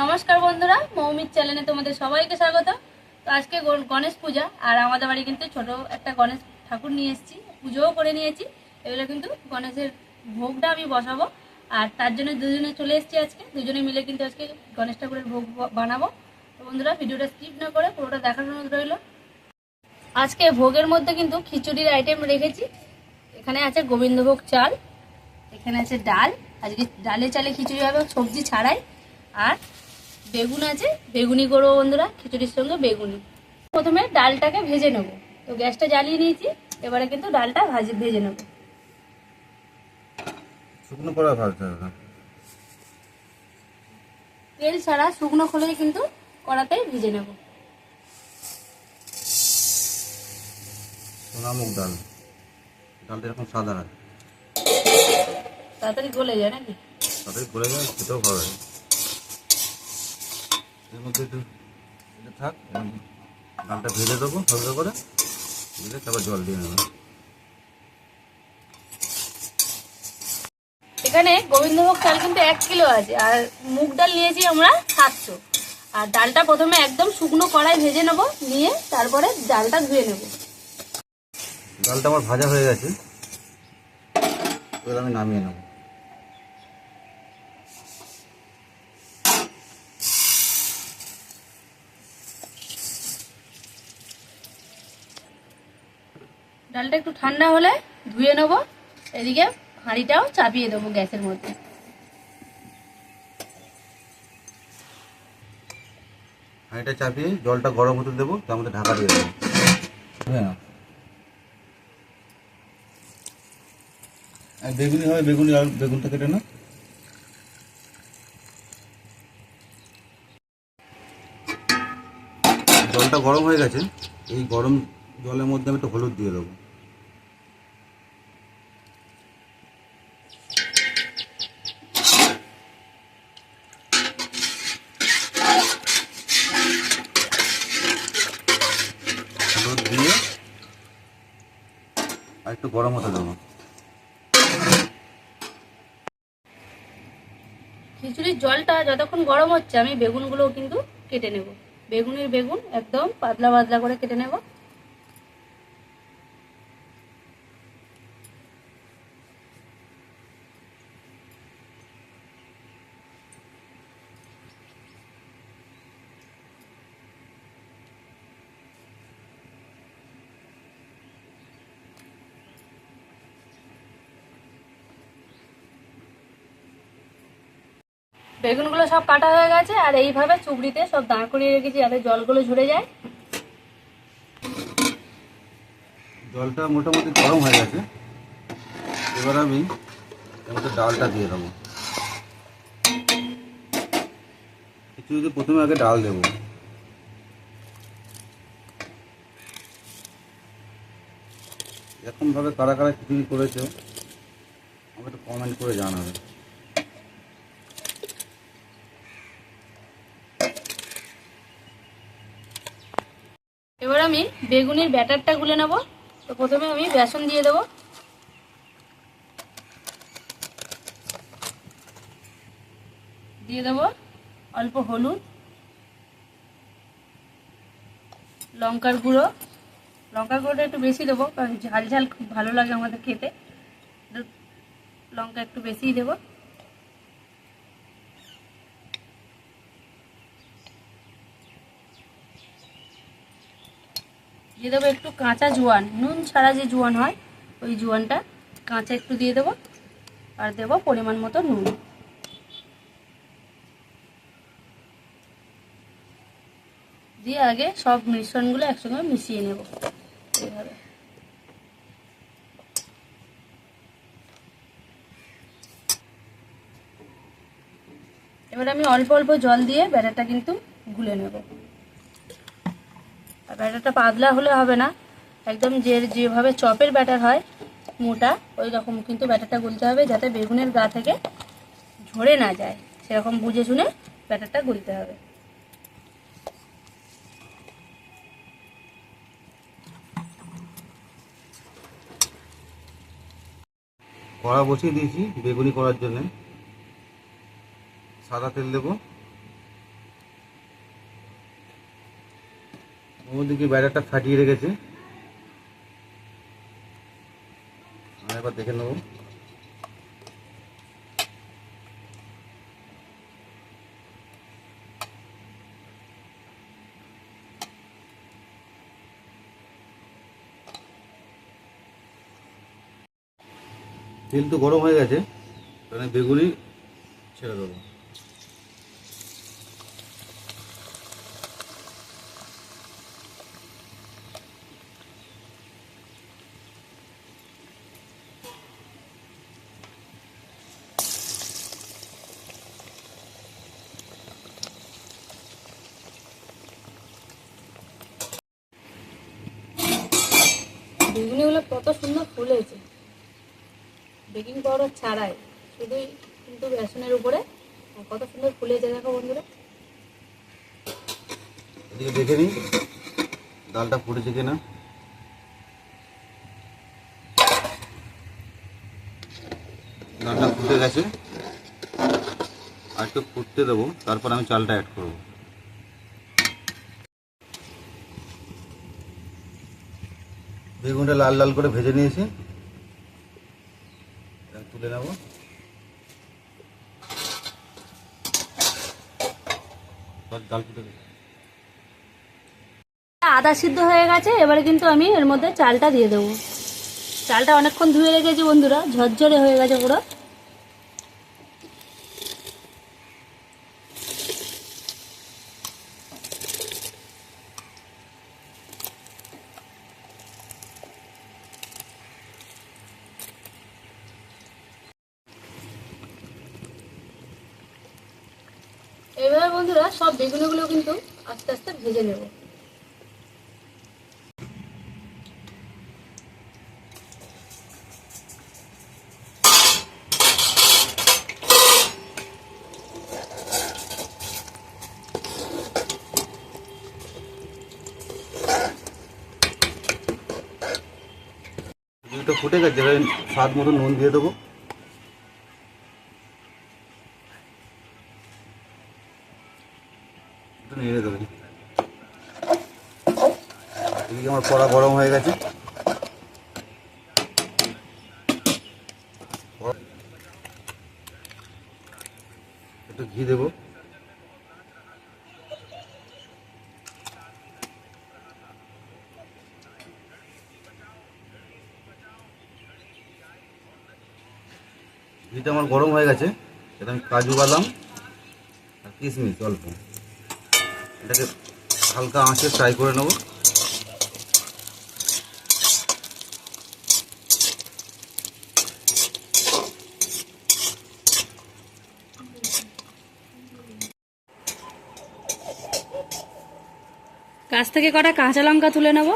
নমস্কার বন্ধুরা, মৌমির চ্যানেলে তোমাদের সবাইকে স্বাগত। তো আজকে গণেশ পূজা, আর আমাদের বাড়ি কিন্তু ছোট একটা গণেশ ঠাকুর নিয়ে এসেছি, পুজোও করে নিয়েছি। এগুলো কিন্তু গণেশের ভোগটা আমি বসাবো, আর তার জন্য দুজনে চলে এসেছি। আজকে দুজনে মিলে কিন্তু আজকে গণেশ ঠাকুরের ভোগ বানাবো। তো বন্ধুরা, ভিডিওটা স্কিপ না করে পুরোটা দেখার অনুরোধ রইল। আজকে ভোগের মধ্যে কিন্তু খিচুড়ির আইটেম রেখেছি। এখানে আছে গোবিন্দভোগ চাল, এখানে আছে ডাল, আজকে ডালে চালে খিচুড়ি হবে সবজি ছাড়াই। আর বেগুন আছে, বেগুনি করবো বন্ধুরা, খিচুড়ির সঙ্গে বেগুনি। প্রথমে ডালটাকে ভেজে নেব। তো গ্যাসটা জ্বালিয়ে নিয়েছি, এবারে কিন্তু ডালটা ভেজে নেব। শুকনো করে ভাজতে হবে, তেল ছাড়া শুকনো খোলেই কিন্তু কড়াতে ভেজে নেব। সোনা মুগ ডাল, ডালটা এরকম সাদা হয়, তাড়াতাড়ি গলে যায় নাকি? তাড়াতাড়ি গলে যায়, খেতেও ভালো লাগে। এর মধ্যে একটু এটা থাক, ডালটা ভেজে দেবো হালকা করে, ভেজে তারপর জল দিয়ে নেবো। এখানে গোবিন্দভোগ চাল কিন্তু 1 কিলো আছে, আর মুগ ডাল নিয়েছি আমরা 700। আর ডালটা প্রথমে একদম শুকনো কড়াই ভেজে নেব, নিয়ে তারপরে ডালটা ধুয়ে নেব। ডালটা আমার ভাজা হয়ে গেছে, এবার আমি নামিয়ে নেবো। ডালটা একটু ঠান্ডা হলে ধুয়ে নেব। এদিকে হাঁড়িটাও চাপিয়ে দেবো গ্যাসের মধ্যে। হাঁড়িটা চাপিয়ে জলটা গরম হতে দেবো, তার মধ্যে ঢাকা দিয়ে দেবো। হ্যাঁ, আর বেগুনি হবে, বেগুনি আর বেগুনটা কেটে না। জলটা গরম হয়ে গেছে, এই গরম জলের মধ্যে আমি একটু হলুদ দিয়ে দেবো। হলুদ দিয়ে আর একটু গরম হতে দেবো। খিচুড়ির জলটা যতক্ষণ গরম হচ্ছে, আমি বেগুনগুলো কিন্তু কেটে নেব। বেগুন একদম পাতলা পাতলা করে কেটে নেব। বেগুনগুলো সব কাটা হয়ে গেছে, আর এইভাবে চুবড়িতে সব দাঁড় করিয়ে রেখেছি যাতে জলগুলো ঝরে যায়। জলটা মোটামুটি গরম হয়ে গেছে, এবার আমি এর মধ্যে ডালটা দিয়ে দেবো। খিচুড়িতে প্রথমে আগে ডাল দেবো। এরকমভাবে কারা কারা খিচুড়ি করেছে আমাকে একটু কমেন্ট করে জানাবে। এবার আমি বেগুনের ব্যাটারটা গুলে নেব। তো প্রথমে আমি বেসন দিয়ে দেবো, দিয়ে দেবো অল্প হলুদ, লঙ্কার গুঁড়ো। লঙ্কার গুঁড়োটা একটু বেশি দেবো, কারণ ঝাল ঝাল খুব ভালো লাগে আমাদের খেতে। লঙ্কা একটু বেশিই দেবো। দিয়ে দেবো একটু কাঁচা জোয়ান, নুন ছাড়া যে জোয়ান হয়, ওই জোয়ানটা কাঁচা একটু দিয়ে দেবো। আর দেবো পরিমাণ মতো নুন। দিয়ে আগে সব মিশ্রণগুলো একসঙ্গে মিশিয়ে নেব এইভাবে। এবার আমি অল্প অল্প জল দিয়ে ব্যাটারটা কিন্তু গুলে নেব। আর ব্যাটারটা পাতলা হলে হবে না, একদম যেভাবে চপের ব্যাটার হয় মোটা, ওই রকম কিন্তু ব্যাটারটা গুলতে হবে, যাতে বেগুনের গা থেকে ঝরে না যায়। সেরকম বুঝে শুনে ব্যাটারটা গুলতে হবে। কড়া বসিয়ে দিয়েছি বেগুনি করার জন্য। সাদা তেল দেবো, ওদিকে ব্যাটারটা ফাটিয়ে রেখেছি, আমি এবার দেখে নেবো। তেল তো গরম হয়ে গেছে, তাহলে বেগুনি ছেড়ে দেবো। বেগুনিগুলো কত সুন্দর ফুলেছে, বেকিং পাউডার ছাড়াই, শুধুই কিন্তু বেসনের উপরে। আর কত সুন্দর ফুলেছে দেখো বন্ধুরা। এদিকে দেখে নিই ডালটা ফুটেছে কিনা। ডালটা ফুটে গেছে, আর একটু ফুটতে দেবো, তারপর আমি চালটা অ্যাড করবো। বেগুনটা লাল লাল করে ভেজে নিয়েছি, তুলে নেব। ডাল ফুটে গেছে, আদা সিদ্ধ হয়ে গেছে, এবারে কিন্তু আমি এর মধ্যে চালটা দিয়ে দেবো। চালটা অনেকক্ষণ ধুয়ে রেখেছি বন্ধুরা, ঝরঝরে হয়ে গেছে পুরো। এবারে বন্ধুরা সব বেগুনগুলো কিন্তু আস্তে আস্তে ভেজে নেব। দুটো ফুটে গেছে, এবার স্বাদ মতো নুন দিয়ে দেবো। একটু নেড়ে দেবেন। এদিকে আমার কড়া গরম হয়ে গেছে, একটু ঘি দেবো। ঘিটা আমার গরম হয়ে গেছে, এটা আমি কাজু বাদাম আর কিশমিশ অল্প, এটাকে হালকা আঁচে ফ্রাই করে নেব। গাছ থেকে কটা কাঁচা লঙ্কা তুলে নেব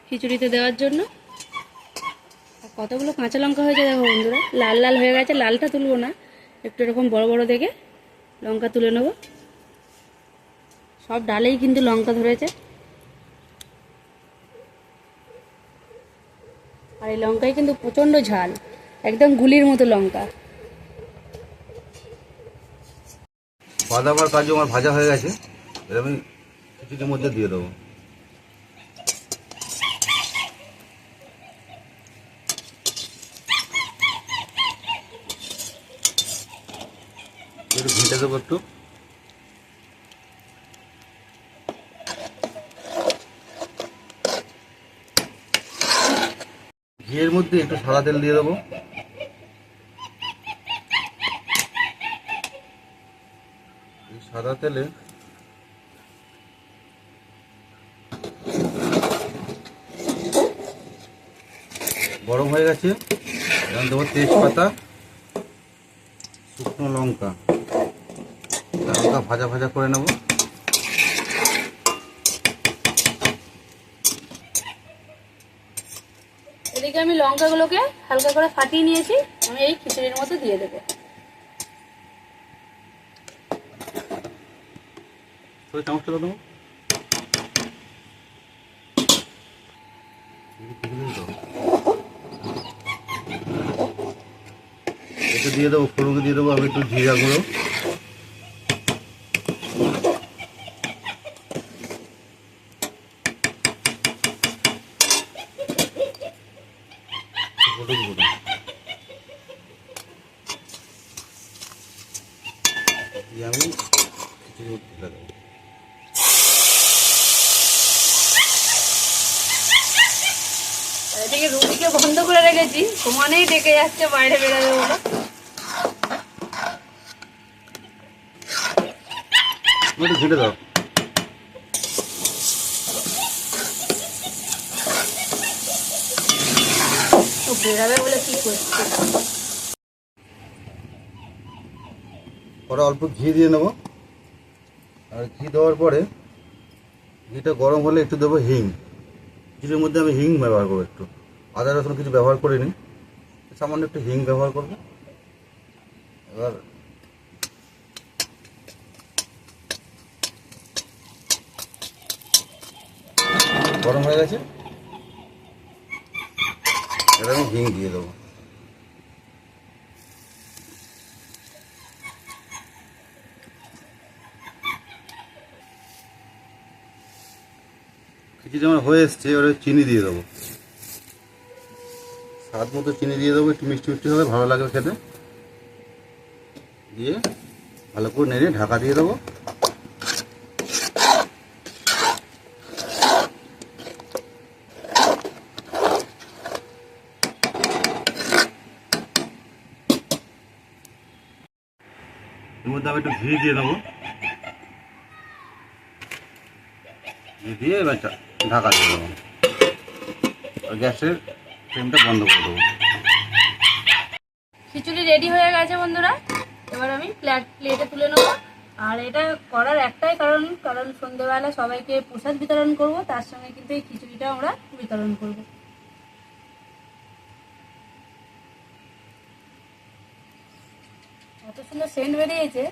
খিচুড়িতে দেওয়ার জন্য। আর কতগুলো কাঁচা লঙ্কা হয়েছে দেখো বন্ধুরা, লাল লাল হয়ে গেছে। লালটা তুলবো না, একটু এরকম বড় বড় দেখে লঙ্কা তুলে নেব। সব ডালেই কিন্তু লঙ্কা ধরেছে, আর এই লঙ্কায় কিন্তু প্রচণ্ড ঝাল, একদম গুলির মতো লঙ্কা। বাদাম আর কাজু আমার ভাজা হয়ে গেছে, এবার আমি খিচুড়ির মধ্যে দিয়ে দেবো। একটু ঘিটা দেবো একটু। ঘিয়ের মধ্যে একটু সাদা তেল দিয়ে দেবো। এই সাদা তেলে গরম হয়ে গেছে, এখন দেবো তেজপাতা, শুকনো লঙ্কা, হালকা ভাজা ভাজা করে নেব। এদিকে আমি লঙ্কাগুলোকে হালকা করে ফাটিয়ে নিয়েছি, আমি এই খিচুড়ির মধ্যে দিয়ে দেবো। চামচটা দেবো, একটু দিয়ে দেবো, ফোড়নকে দিয়ে দেবো আমি একটু জিরা গুঁড়ো, ছোটো ছোটো দিয়ে আমি খিচুড়ি ঢেলে দেবো। এদিকে রুটিকে বন্ধ করে রেখেছি, সমানেই ডেকে যাচ্ছে বাইরে বেরোবে বলে। একটু ঘেটে দাও। তো বেরোবে বলে কি করছে। পরে অল্প ঘি দিয়ে নেবো, আর ঘি দেওয়ার পরে ঘিটা গরম হলে একটু দেবো হিং। খিচুড়ির মধ্যে আমি হিং ব্যবহার করবো, একটু আদা রসুন কিছু ব্যবহার করিনি, সামান্য একটু হিং ব্যবহার করবো। এবার গরম হয়ে গেছে, এবার আমি হিং দিয়ে দেবো। খিচুড়ি আমার হয়ে এসছে, এবারে চিনি দিয়ে দেবো, স্বাদ মতো চিনি দিয়ে দেবো, একটু মিষ্টি মিষ্টি হলে ভালো লাগবে খেতে। দিয়ে ভালো করে নেড়ে ঢাকা দিয়ে দেবো। এর মধ্যে আমি একটু ঘি দিয়ে দেবো, ঘি দিয়ে এবার ঢাকা দিয়ে দেবো, আর গ্যাসের ফ্লেমটা বন্ধ করে দেবো। খিচুড়ি রেডি হয়ে গেছে বন্ধুরা, এবার আমি প্লেটে তুলে নেবো। আর এটা করার একটাই কারণ সন্ধ্যেবেলা সবাইকে প্রসাদ বিতরণ করব, তার সঙ্গে কিন্তু এই খিচুড়িটা আমরা বিতরণ করব। এত সুন্দর সেন্ট বেরিয়েছে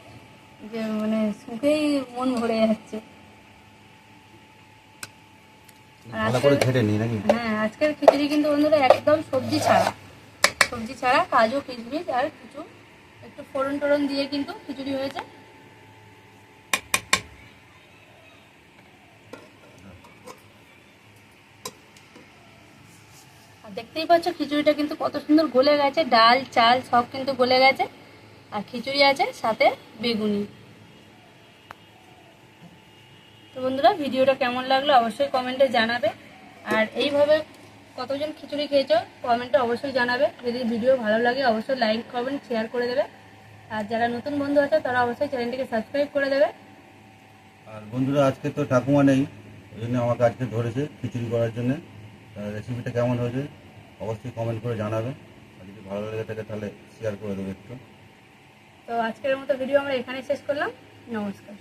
যে মানে শুকেই মন ভরে যাচ্ছে। আর ভালো করে ঘেটে নিই নাকি? হ্যাঁ, আজকের খিচুড়ি কিন্তু বন্ধুরা একদম সবজি ছাড়া কাজু কিশমিশ আর কিছু একটু ফোড়ন টোড়ন দিয়ে কিন্তু খিচুড়ি হয়েছে। আর দেখতেই পাচ্ছ খিচুড়িটা কিন্তু কত সুন্দর গলে গেছে, ডাল চাল সব কিন্তু গলে গেছে, আর খিচুড়ি আছে সাথে বেগুনি। তো বন্ধুরা, ভিডিওটা কেমন লাগলো অবশ্যই কমেন্টে জানাবে। আর এইভাবে কতজন খিচুড়ি খেয়েছো কমেন্টে অবশ্যই জানাবে। যদি ভিডিও ভালো লাগে অবশ্যই লাইক কমেন্ট শেয়ার করে দেবে। আর যারা নতুন বন্ধু আছে তারা অবশ্যই চ্যানেলটিকে সাবস্ক্রাইব করে দেবে। আর বন্ধুরা, আজকে তো ঠাকুমা নেই, ওই জন্য আমাকে আজকে ধরেছে খিচুড়ি করার জন্য। রেসিপিটা কেমন হয়েছে অবশ্যই কমেন্ট করে জানাবে, আর যদি ভালো লেগে থাকে তাহলে শেয়ার করে দেবে একটু। তো আজকের মতো ভিডিও আমরা এখানেই শেষ করলাম। নমস্কার।